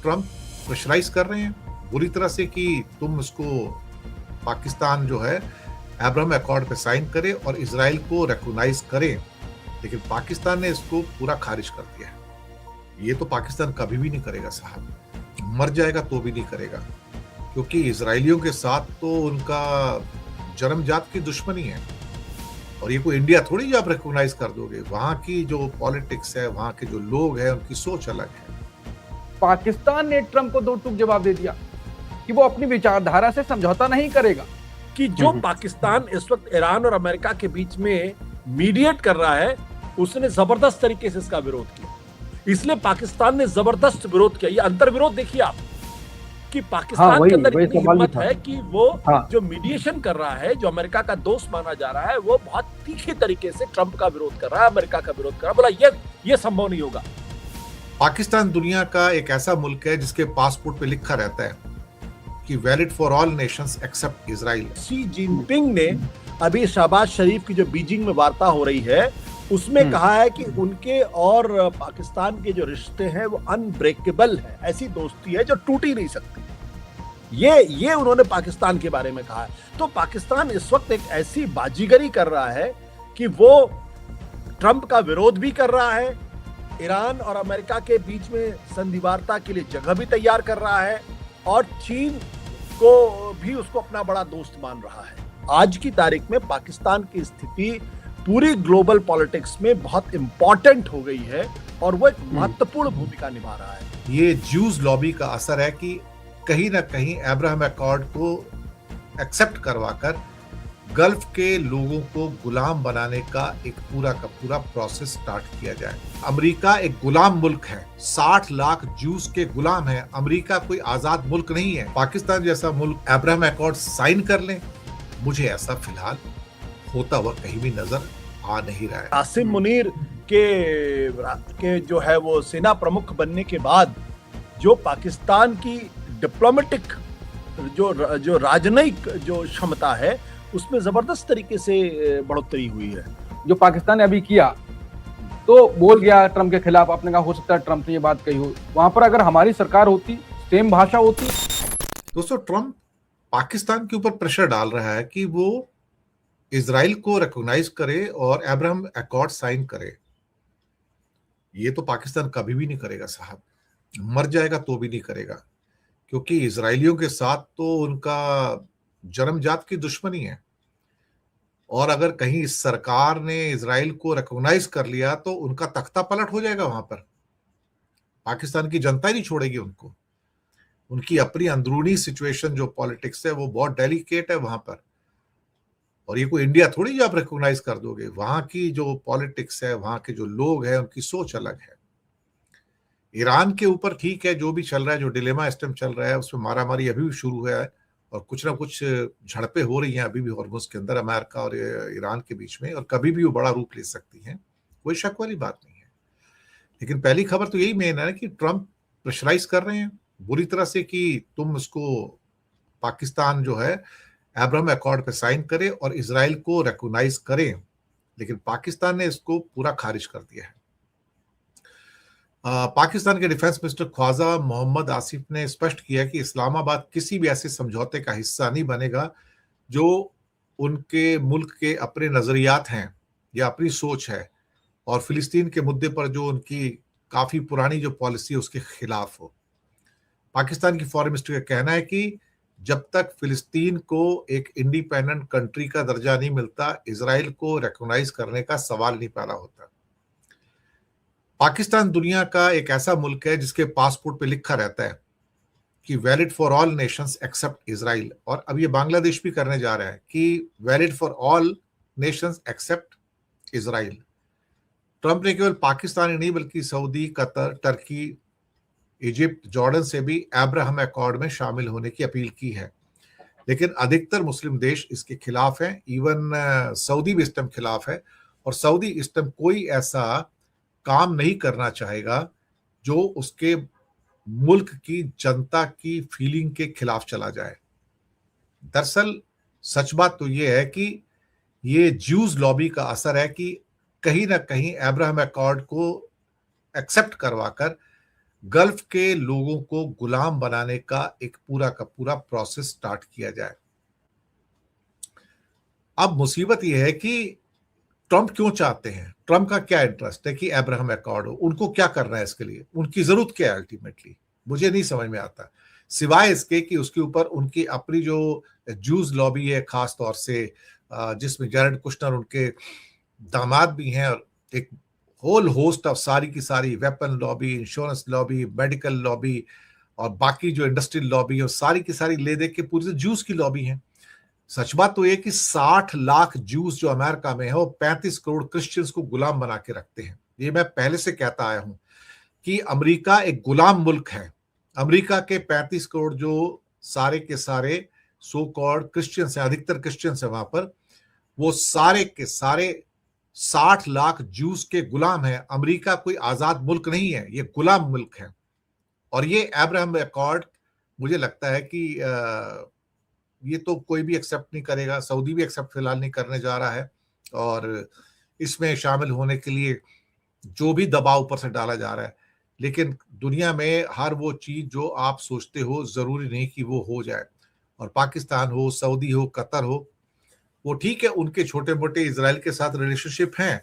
Trump pressurise कर रहे हैं बुरी तरह से कि तुम इसको पाकिस्तान जो है अब्राहम अकॉर्ड पे साइन करे और इजराइल को रिकॉग्नाइज करे, लेकिन पाकिस्तान ने इसको पूरा खारिज कर दिया है। ये तो पाकिस्तान कभी भी नहीं करेगा साहब, मर जाएगा तो भी नहीं करेगा, क्योंकि इजरायलियों के साथ तो उनका जन्मजात की दुश्मनी है। और ये कोई इंडिया थोड़ी जो आप रिकॉग्नाइज कर दोगे, वहां की जो पॉलिटिक्स है, वहां के जो लोग हैं, उनकी सोच अलग है। पाकिस्तान ने ट्रंप को दो टूक जवाब दे दिया कि वो अपनी विचारधारा से समझौता नहीं करेगा। कि जो पाकिस्तान इस वक्त ईरान और अमेरिका के बीच में मीडिएट कर रहा है, उसने जबरदस्त तरीके से इसका विरोध किया। इसलिए पाकिस्तान ने जबरदस्त विरोध किया। ये अंतर विरोध देखिए आप कि पाकिस्तान के अंदर इतनी हिम्मत है कि वो जो मीडिएशन कर रहा है, जो अमेरिका का दोस्त माना जा रहा है, वो बहुत तीखे तरीके से ट्रंप का विरोध कर रहा है, अमेरिका का विरोध कर रहा है। बोला ये संभव नहीं होगा। पाकिस्तान दुनिया का एक ऐसा मुल्क है जिसके पासपोर्ट पे लिखा रहता है कि valid for all nations except Israel. Xi Jinping ने अभी शहबाज शरीफ की जो बीजिंग में वार्ता हो रही है, उसमें कहा है कि उनके और पाकिस्तान के जो रिश्ते हैं वो अनब्रेकेबल है, ऐसी दोस्ती है जो टूट ही नहीं सकती। ये उन्होंने पाकिस्तान के बारे में कहा है। तो पाकिस्तान इस वक्त एक ऐसी बाजीगरी कर रहा है कि वो ट्रंप का विरोध भी कर रहा है, ईरान और अमेरिका के बीच में संधिवार्ता के लिए जगह भी तैयार कर रहा है, और चीन को भी उसको अपना बड़ा दोस्त मान रहा है। आज की तारीख में पाकिस्तान की स्थिति पूरी ग्लोबल पॉलिटिक्स में बहुत इंपॉर्टेंट हो गई है और वो एक महत्वपूर्ण भूमिका निभा रहा है। ये ज्यूज लॉबी का असर है कि कहीं ना कहीं अब्राहम अकॉर्ड को एक्सेप्ट करवाकर गल्फ के लोगों को गुलाम बनाने का एक पूरा का पूरा प्रोसेस स्टार्ट किया जाए। अमेरिका एक गुलाम मुल्क है, 60 लाख जूस के गुलाम है। अमेरिका कोई आजाद मुल्क नहीं है। पाकिस्तान जैसा मुल्क अब्राहम अकॉर्ड साइन कर ले, मुझे ऐसा फिलहाल होता हुआ कहीं भी नजर आ नहीं रहा है। कासिम मुनीर के जो है वो सेना प्रमुख बनने के बाद जो पाकिस्तान की डिप्लोमेटिक जो राजनयिक जो क्षमता है, उसमें जबरदस्त तरीके से बढ़ोतरी हुई है। जो पाकिस्तान ने अभी किया तो बोल गया ट्रंप के खिलाफ, आपने कहा हो सकता है ट्रंप ने ये बात कही हो, वहां पर अगर हमारी सरकार होती, सेम भाषा होती। दोस्तों, ट्रंप पाकिस्तान के ऊपर प्रेशर डाल रहा है कि वो इजराइल को रिकॉग्नाइज करे और अब्राहम अकॉर्ड साइन करे। ये तो पाकिस्तान कभी भी नहीं करेगा साहब, मर जाएगा तो भी नहीं करेगा, क्योंकि इजरायलियों के साथ तो उनका जन्मजात की दुश्मनी है। और अगर कहीं इस सरकार ने इजराइल को रिकॉग्नाइज कर लिया तो उनका तख्ता पलट हो जाएगा। वहां पर पाकिस्तान की जनता ही नहीं छोड़ेगी उनको। उनकी अपनी अंदरूनी सिचुएशन जो पॉलिटिक्स है वो बहुत डेलिकेट है वहां पर। और ये कोई इंडिया थोड़ी जो आप रिकॉग्नाइज कर दोगे, वहां की जो पॉलिटिक्स है, वहां के जो लोग हैं, उनकी सोच अलग है। ईरान के ऊपर ठीक है, जो भी चल रहा है, जो डिलेमा इस टाइम चल रहा है, उसमें मारामारी अभी भी शुरू हुआ है और कुछ ना कुछ झड़पें हो रही हैं अभी भी हॉर्मुज़ के अंदर, अमेरिका और ईरान के बीच में, और कभी भी वो बड़ा रूप ले सकती हैं, कोई शक वाली बात नहीं है। लेकिन पहली खबर तो यही मेन है कि ट्रंप प्रेशराइज कर रहे हैं बुरी तरह से कि तुम इसको पाकिस्तान जो है अब्राहम अकॉर्ड पे साइन करे और इजराइल को रिकॉग्नाइज करे, लेकिन पाकिस्तान ने इसको पूरा खारिज कर दिया है। पाकिस्तान के डिफेंस मिनिस्टर ख्वाजा मोहम्मद आसिफ ने स्पष्ट किया कि इस्लामाबाद किसी भी ऐसे समझौते का हिस्सा नहीं बनेगा जो उनके मुल्क के अपने नजरियात हैं या अपनी सोच है, और फिलिस्तीन के मुद्दे पर जो उनकी काफी पुरानी जो पॉलिसी है उसके खिलाफ हो। पाकिस्तान की फॉरेन मिनिस्टर का कहना है कि जब तक फिलिस्तीन को एक इंडिपेंडेंट कंट्री का दर्जा नहीं मिलता, इजराइल को रिकॉग्नाइज करने का सवाल नहीं पैदा होता। पाकिस्तान दुनिया का एक ऐसा मुल्क है जिसके पासपोर्ट पे लिखा रहता है कि valid for all nations except Israel, और अब ये बांग्लादेश भी करने जा रहा है कि valid for all nations except Israel. Trump ने केवल पाकिस्तान ही नहीं बल्कि Saudi, Qatar, Turkey, Egypt, Jordan से भी अब्राहम अकॉर्ड में शामिल होने की अपील की है, लेकिन अधिकतर मुस्लिम देश इसके खिलाफ हैं। इवन सऊदी भी इस टाइम खिलाफ है, और सऊदी इस टाइम कोई ऐसा काम नहीं करना चाहेगा जो उसके मुल्क की जनता की फीलिंग के खिलाफ चला जाए। दरअसल सच बात तो ये है कि ये ज्यूज लॉबी का असर है कि कहीं ना कहीं अब्राहम अकॉर्ड को एक्सेप्ट करवाकर गल्फ के लोगों को गुलाम बनाने का एक पूरा का पूरा प्रोसेस स्टार्ट किया जाए। अब मुसीबत यह है कि ट्रंप क्यों चाहते हैं, ट्रंप का क्या इंटरेस्ट है कि अब्राहम अकॉर्ड हो, उनको क्या करना है इसके लिए, उनकी जरूरत क्या है अल्टीमेटली, मुझे नहीं समझ में आता। सिवाय इसके कि उसके ऊपर उनकी अपनी जो जूस लॉबी है, खास तौर से जिसमें जैरेड कुश्नर उनके दामाद भी हैं, और एक होल होस्ट ऑफ सारी की सारी weapon lobby, insurance lobby, medical lobby और बाकी जो इंडस्ट्रियल लॉबी है, सारी की सारी ले दे के पूरी जूस की लॉबी है। सच बात तो ये कि 60 लाख जूस जो अमेरिका में है वो 35 करोड़ क्रिश्चियंस को गुलाम बना के रखते हैं। ये मैं पहले से कहता आया हूं कि अमेरिका एक गुलाम मुल्क है। अमेरिका के 35 करोड़ जो सारे के सारे सो कॉल्ड क्रिश्चियंस हैं, अधिकतर क्रिश्चियंस हैं वहां पर, वो सारे के सारे 60 लाख जूस के गुलाम हैं। अमेरिका कोई आजाद मुल्क नहीं है, ये गुलाम मुल्क है। और ये अब्राहम अकॉर्ड मुझे लगता है कि ये तो कोई भी एक्सेप्ट नहीं करेगा, सऊदी भी एक्सेप्ट फिलहाल नहीं करने जा रहा है, और इसमें शामिल होने के लिए जो भी दबाव ऊपर से डाला जा रहा है। लेकिन दुनिया में हर वो चीज जो आप सोचते हो जरूरी नहीं कि वो हो जाए। और पाकिस्तान हो, सऊदी हो, कतर हो, वो ठीक है, उनके छोटे मोटे इजराइल के साथ रिलेशनशिप हैं,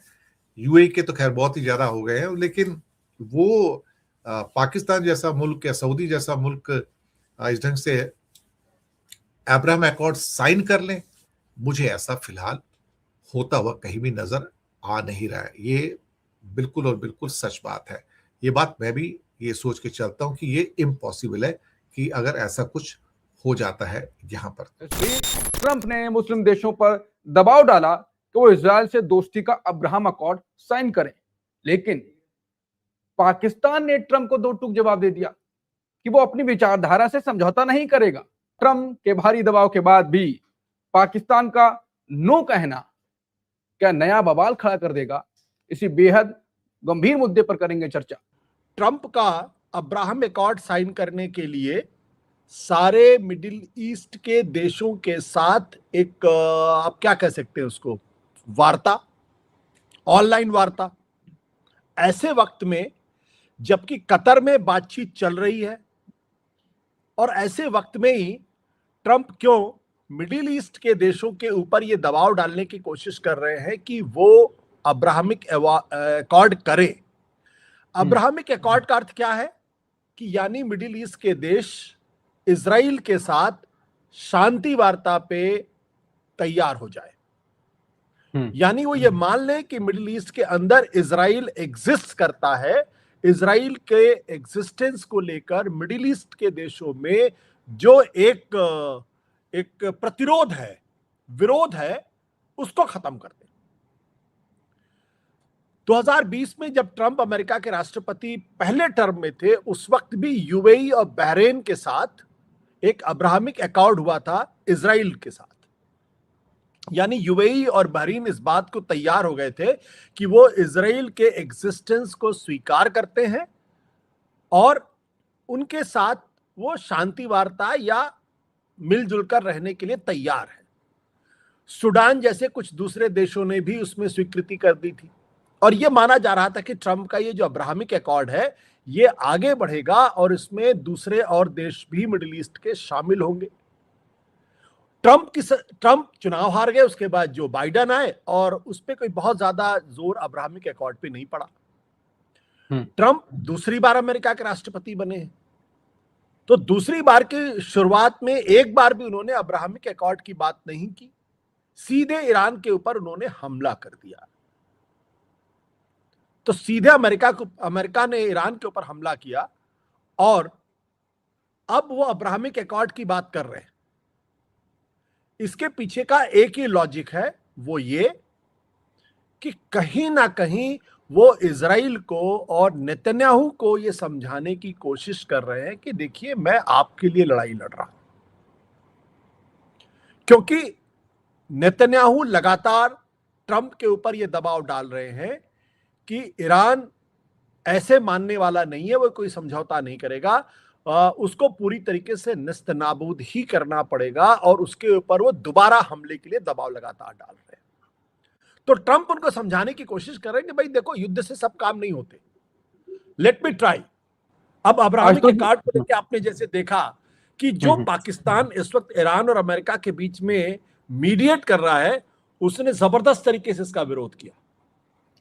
यूएई के तो खैर बहुत ही ज्यादा हो गए हैं, लेकिन वो पाकिस्तान जैसा मुल्क या सऊदी जैसा मुल्क इस ढंग से अब्राहम अकॉर्ड साइन कर लें, मुझे ऐसा फिलहाल होता हुआ कहीं भी नजर आ नहीं रहा है। ये बिल्कुल और बिल्कुल सच बात है। ये बात मैं भी ये सोच के चलता हूं कि ये इम्पॉसिबल है कि अगर ऐसा कुछ हो जाता है यहां पर। ट्रंप ने मुस्लिम देशों पर दबाव डाला कि वो इजराइल से दोस्ती का अब्राहम अकॉर्ड साइन करें, लेकिन पाकिस्तान ने ट्रंप को दो टूक जवाब दे दिया कि वो अपनी विचारधारा से समझौता नहीं करेगा। ट्रंप के भारी दबाव के बाद भी पाकिस्तान का नो कहना क्या नया बवाल खड़ा कर देगा? इसी बेहद गंभीर मुद्दे पर करेंगे चर्चा। ट्रंप का अब्राहम अकॉर्ड साइन करने के लिए सारे मिडिल ईस्ट के देशों के साथ एक आप क्या कह सकते हैं उसको, वार्ता, ऑनलाइन वार्ता, ऐसे वक्त में जबकि कतर में बातचीत चल रही है, और ऐसे वक्त में ही ट्रंप क्यों मिडिल ईस्ट के देशों के ऊपर ये दबाव डालने की कोशिश कर रहे हैं कि वो अब्राहमिक अकॉर्ड करें। अब्राहमिक अकॉर्ड का अर्थ क्या है कि यानी मिडिल ईस्ट के देश इजराइल के साथ शांति वार्ता पे तैयार हो जाए, यानी वो ये मान लें कि मिडिल ईस्ट के अंदर इजराइल एग्जिस्ट करता है। इजराइल के एग्जिस्टेंस को लेकर मिडिल ईस्ट के देशों में जो एक प्रतिरोध है, विरोध है, उसको खत्म कर दें। 2020 में जब ट्रंप अमेरिका के राष्ट्रपति पहले टर्म में थे, उस वक्त भी यूएई और बहरीन के साथ एक अब्राहमिक अकॉर्ड हुआ था इजराइल के साथ। यानी यूएई और बहरीन इस बात को तैयार हो गए थे कि वो इजराइल के एग्जिस्टेंस को स्वीकार करते हैं और उनके साथ वो शांति वार्ता या मिलजुल कर रहने के लिए तैयार है। सूडान जैसे कुछ दूसरे देशों ने भी उसमें स्वीकृति कर दी थी, और यह माना जा रहा था कि ट्रंप का ये जो अब्राहमिक अकॉर्ड है ये आगे बढ़ेगा और इसमें दूसरे और देश भी मिडिल ईस्ट के शामिल होंगे। ट्रंप चुनाव हार गए, उसके बाद जो बाइडेन आए और उस पर कोई बहुत ज्यादा जोर अब्राहमिक अकॉर्ड पे नहीं पड़ा। ट्रंप दूसरी बार अमेरिका के राष्ट्रपति बने हैं, तो दूसरी बार की शुरुआत में एक बार भी उन्होंने अब्राहमिक अकॉर्ड की बात नहीं की, सीधे ईरान के ऊपर उन्होंने हमला कर दिया। तो सीधे अमेरिका ने ईरान के ऊपर हमला किया और अब वो अब्राहमिक अकॉर्ड की बात कर रहे हैं। इसके पीछे का एक ही लॉजिक है, वो ये कि कहीं ना कहीं वो इजराइल को और नेतन्याहू को ये समझाने की कोशिश कर रहे हैं कि देखिए मैं आपके लिए लड़ाई लड़ रहा हूं, क्योंकि नेतन्याहू लगातार ट्रंप के ऊपर ये दबाव डाल रहे हैं कि ईरान ऐसे मानने वाला नहीं है, वो कोई समझौता नहीं करेगा, उसको पूरी तरीके से नेस्तनाबूद ही करना पड़ेगा, और उसके ऊपर वो दोबारा हमले के लिए दबाव लगातार डाल रहे हैं। तो ट्रंप उनको समझाने की कोशिश कर रहे हैं कि भाई देखो, युद्ध से सब काम नहीं होते, लेट मी ट्राई। अब अब्राहमी तो के कार्ड को लेकर आपने जैसे देखा कि जो पाकिस्तान इस वक्त ईरान और अमेरिका के बीच में मीडिएट कर रहा है, उसने जबरदस्त तरीके से इसका विरोध किया।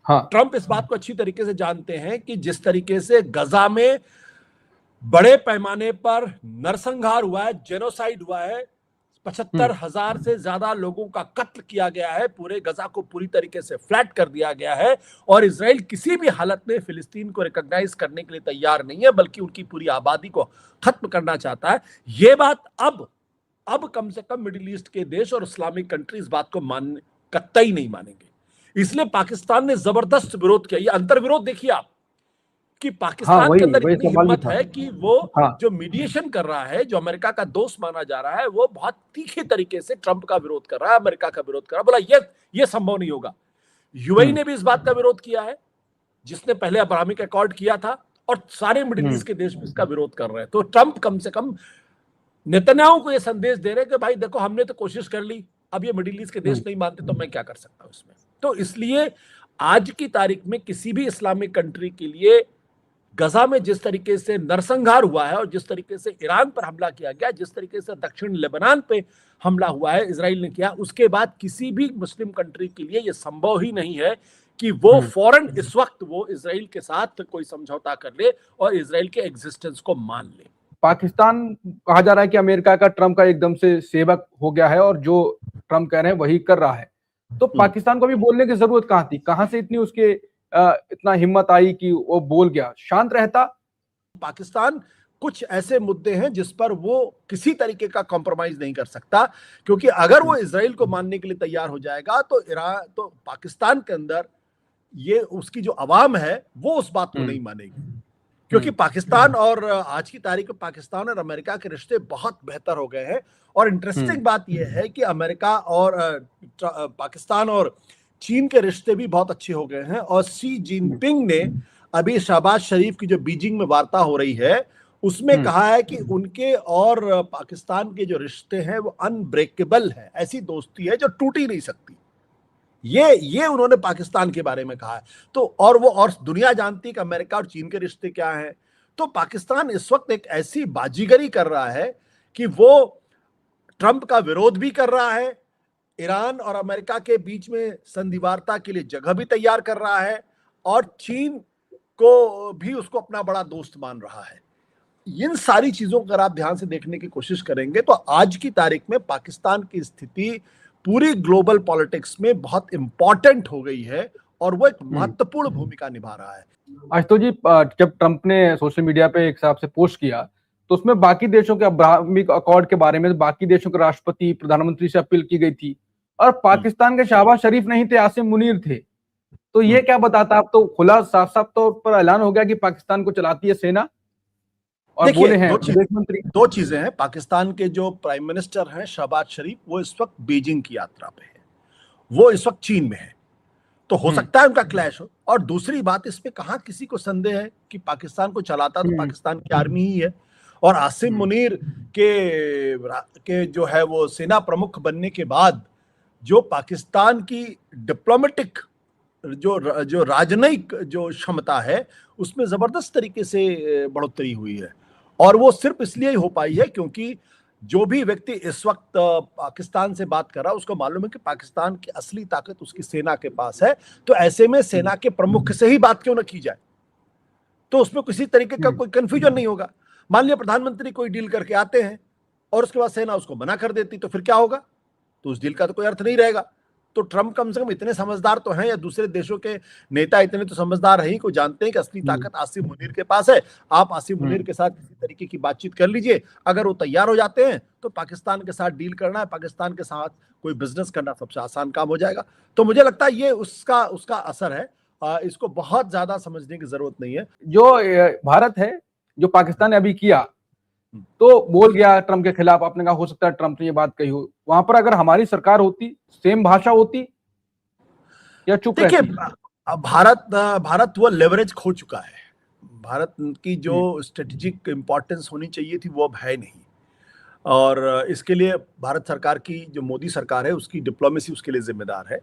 हाँ, ट्रंप इस बात को अच्छी तरीके से जानते हैं कि जिस तरीके से गजा में बड़े पैमाने पर नरसंहार हुआ है, जेनोसाइड हुआ है, 75,000 से ज्यादा लोगों का कत्ल किया गया है, पूरे गजा को पूरी तरीके से फ्लैट कर दिया गया है, और इजराइल किसी भी हालत में फिलिस्तीन को रिकॉग्नाइज करने के लिए तैयार नहीं है, बल्कि उनकी पूरी आबादी को खत्म करना चाहता है। ये बात अब कम से कम मिडिल ईस्ट के देश और इस्लामिक कंट्री इस बात को मानने कतई नहीं मानेंगे। इसलिए पाकिस्तान ने जबरदस्त विरोध किया। ये अंतर विरोध देखिए आप कि पाकिस्तान के अंदर इतनी हिम्मत है कि वो जो मीडिएशन कर रहा है, जो अमेरिका का दोस्त माना जा रहा है, वो बहुत तीखे तरीके से ट्रंप का विरोध कर रहा है, अमेरिका का विरोध कर रहा है। बोला ये संभव नहीं होगा। यूएई ने भी इस बात का विरोध किया है, जिसने पहले अब्राहमिक अकॉर्ड किया था, और सारे मिडिल ईस्ट के देश भी इसका विरोध कर रहे हैं। तो ट्रंप कम से कम नेतन्याहू को यह संदेश दे रहे हैं कि भाई देखो, हमने तो कोशिश कर ली, अब ये मिडिल ईस्ट के देश नहीं मानते तो मैं क्या कर सकता हूं इसमें। तो इसलिए आज की तारीख में किसी भी इस्लामिक कंट्री के लिए गजा में जिस तरीके से नरसंहार हुआ है, और जिस तरीके से ईरान पर हमला किया गया, जिस तरीके से दक्षिण लेबनान पे हमला हुआ है, इजराइल ने किया, उसके बाद किसी भी मुस्लिम कंट्री के लिए यह संभव ही नहीं है कि वो फौरन इस वक्त वो इजराइल के साथ कोई समझौता कर ले और इजराइल के एग्जिस्टेंस को मान ले। पाकिस्तान कहा जा रहा है कि अमेरिका का ट्रंप का एकदम से सेवक हो गया है, और जो ट्रंप कह रहे हैं वही कर रहा है। तो पाकिस्तान को भी बोलने की जरूरत कहां थी? कहां से इतनी उसके इतना हिम्मत आई कि वो बोल गया? शांत रहता। पाकिस्तान कुछ ऐसे मुद्दे हैं जिस पर वो किसी तरीके का कॉम्प्रोमाइज नहीं कर सकता, क्योंकि अगर वो इजराइल को मानने के लिए तैयार हो जाएगा तो पाकिस्तान के अंदर ये उसकी जो अवाम है वो उस बात को नहीं मानेगी। क्योंकि पाकिस्तान और आज की तारीख में पाकिस्तान और अमेरिका के रिश्ते बहुत बेहतर हो गए हैं। और इंटरेस्टिंग बात यह है कि अमेरिका और पाकिस्तान और चीन के रिश्ते भी बहुत अच्छे हो गए हैं। और शी जिनपिंग ने अभी शहबाज शरीफ की जो बीजिंग में वार्ता हो रही है, उसमें कहा है कि उनके और पाकिस्तान के जो रिश्ते हैं वो अनब्रेकेबल है, ऐसी दोस्ती है जो टूट ही नहीं सकती। ये उन्होंने पाकिस्तान के बारे में कहा है। तो और दुनिया जानती है कि अमेरिका और चीन के रिश्ते क्या हैं। तो पाकिस्तान इस वक्त एक ऐसी बाजीगरी कर रहा है कि वो ट्रंप का विरोध भी कर रहा है, ईरान और अमेरिका के बीच में संधिवार्ता के लिए जगह भी तैयार कर रहा है, और चीन को भी उसको अपना बड़ा दोस्त मान रहा है। इन सारी चीजों को अगर आप ध्यान से देखने की कोशिश करेंगे तो आज की तारीख में पाकिस्तान की स्थिति पूरी ग्लोबल पॉलिटिक्स में बहुत इंपॉर्टेंट हो गई है, और वो एक महत्वपूर्ण भूमिका निभा रहा है। आशुतोष जी, जब ट्रंप ने सोशल मीडिया पे एक हिसाब से पोस्ट किया, तो उसमें बाकी देशों के अब्राहमिक अकॉर्ड के बारे में बाकी देशों के राष्ट्रपति, प्रधानमंत्री से अपील की गई थी, और पाकिस्तान के शहबाज शरीफ नहीं थे, आसिम मुनीर थे। तो ये क्या बताता? अब तो खुला साफ साफ तौर पर ऐलान हो गया कि पाकिस्तान को चलाती है सेना, और बोले हैं विदेश मंत्री। दो चीजें हैं। पाकिस्तान के जो प्राइम मिनिस्टर हैं शहबाज शरीफ, वो इस वक्त बीजिंग की यात्रा पे है, वो इस वक्त चीन में है, तो हो सकता है उनका क्लैश हो। और दूसरी बात, इसमें कहां किसी को संदेह है कि पाकिस्तान को चलाता तो पाकिस्तान की आर्मी ही है। और आसिम मुनीर के जो है वो सेना प्रमुख बनने के बाद जो पाकिस्तान की डिप्लोमेटिक जो राजनयिक जो क्षमता है, उसमें जबरदस्त तरीके से बढ़ोतरी हुई है। और वो सिर्फ इसलिए ही हो पाई है क्योंकि जो भी व्यक्ति इस वक्त पाकिस्तान से बात कर रहा है उसको मालूम है कि पाकिस्तान की असली ताकत उसकी सेना के पास है। तो ऐसे में सेना के प्रमुख से ही बात क्यों ना की जाए, तो उसमें किसी तरीके का कोई कंफ्यूजन नहीं होगा। मान लिया प्रधानमंत्री कोई डील करके आते हैं और उसके बाद सेना उसको मना कर देती, तो फिर क्या होगा? तो उस डील का तो कोई अर्थ नहीं रहेगा। तो ट्रंप कम से कम इतने समझदार तो हैं, या दूसरे देशों के नेता इतने तो समझदार हैं को जानते हैं कि असली ताकत आसिम मुनीर के पास है। आप आसिम मुनीर के साथ किसी तरीके की बातचीत कर लीजिए, अगर वो तैयार हो जाते हैं तो पाकिस्तान के साथ डील करना है, पाकिस्तान के साथ कोई बिजनेस करना सबसे आसान काम हो जाएगा। तो मुझे लगता है ये उसका असर है। इसको बहुत ज्यादा समझने की जरूरत नहीं है। जो भारत है, जो पाकिस्तान ने अभी किया, तो बोल गया ट्रंप के खिलाफ, आपने कहा हो सकता है ट्रंप ने ये बात कही हो, वहां पर अगर हमारी सरकार होती, सेम भाषा होती या चुप रहती? देखिए, भारत वो लेवरेज खो चुका है। भारत की जो स्ट्रेटेजिक इंपॉर्टेंस होनी चाहिए थी वो अब है नहीं, और इसके लिए भारत सरकार की जो मोदी सरकार है उसकी डिप्लोमेसी उसके लिए जिम्मेदार है।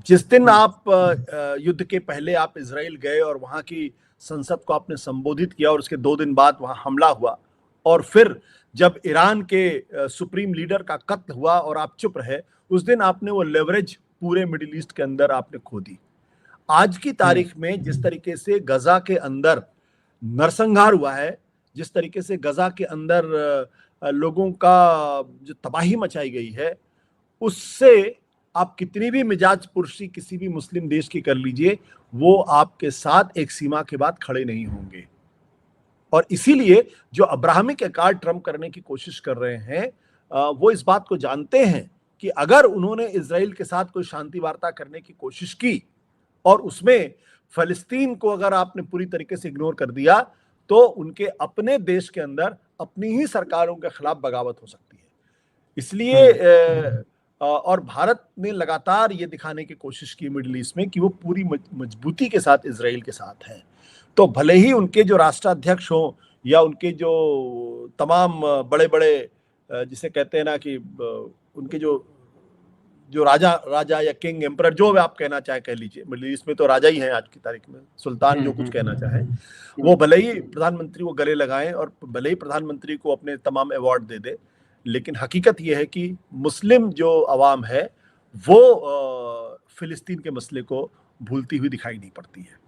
जिस दिन आप युद्ध के पहले आप इजराइल गए और वहां की संसद को आपने संबोधित किया और उसके 2 दिन बाद वहां हमला हुआ, और फिर जब ईरान के सुप्रीम लीडर का कत्ल हुआ और आप चुप रहे, उस दिन आपने वो लेवरेज पूरे मिडिल ईस्ट के अंदर आपने खो दी। आज की तारीख में जिस तरीके से गजा के अंदर नरसंहार हुआ है, जिस तरीके से गजा के अंदर लोगों का जो तबाही मचाई गई है, उससे आप कितनी भी मिजाज पुरशी किसी भी मुस्लिम देश की कर लीजिए, वो आपके साथ एक सीमा के बाद खड़े नहीं होंगे। और इसीलिए जो अब्राहमिक अकॉर्ड ट्रम्प करने की कोशिश कर रहे हैं, वो इस बात को जानते हैं कि अगर उन्होंने इजराइल के साथ कोई शांति वार्ता करने की कोशिश की और उसमें फलस्तीन को अगर आपने पूरी तरीके से इग्नोर कर दिया, तो उनके अपने देश के अंदर अपनी ही सरकारों के खिलाफ बगावत हो सकती है। इसलिए और भारत ने लगातार ये दिखाने की कोशिश की मिडिल ईस्ट में कि वो पूरी मजबूती के साथ इजराइल के साथ है। तो भले ही उनके जो राष्ट्राध्यक्ष हों या उनके जो तमाम बड़े बड़े जिसे कहते हैं ना कि उनके जो राजा या किंग एम्परर, जो आप कहना चाहे कह लीजिए, मिडिल ईस्ट में तो राजा ही हैं आज की तारीख में, सुल्तान जो कुछ कहना चाहे, वो भले ही प्रधानमंत्री को गले लगाएं और भले ही प्रधानमंत्री को अपने तमाम अवार्ड दे दे, लेकिन हकीकत यह है कि मुस्लिम जो अवाम है वो फिलिस्तीन के मसले को भूलती हुई दिखाई नहीं पड़ती है।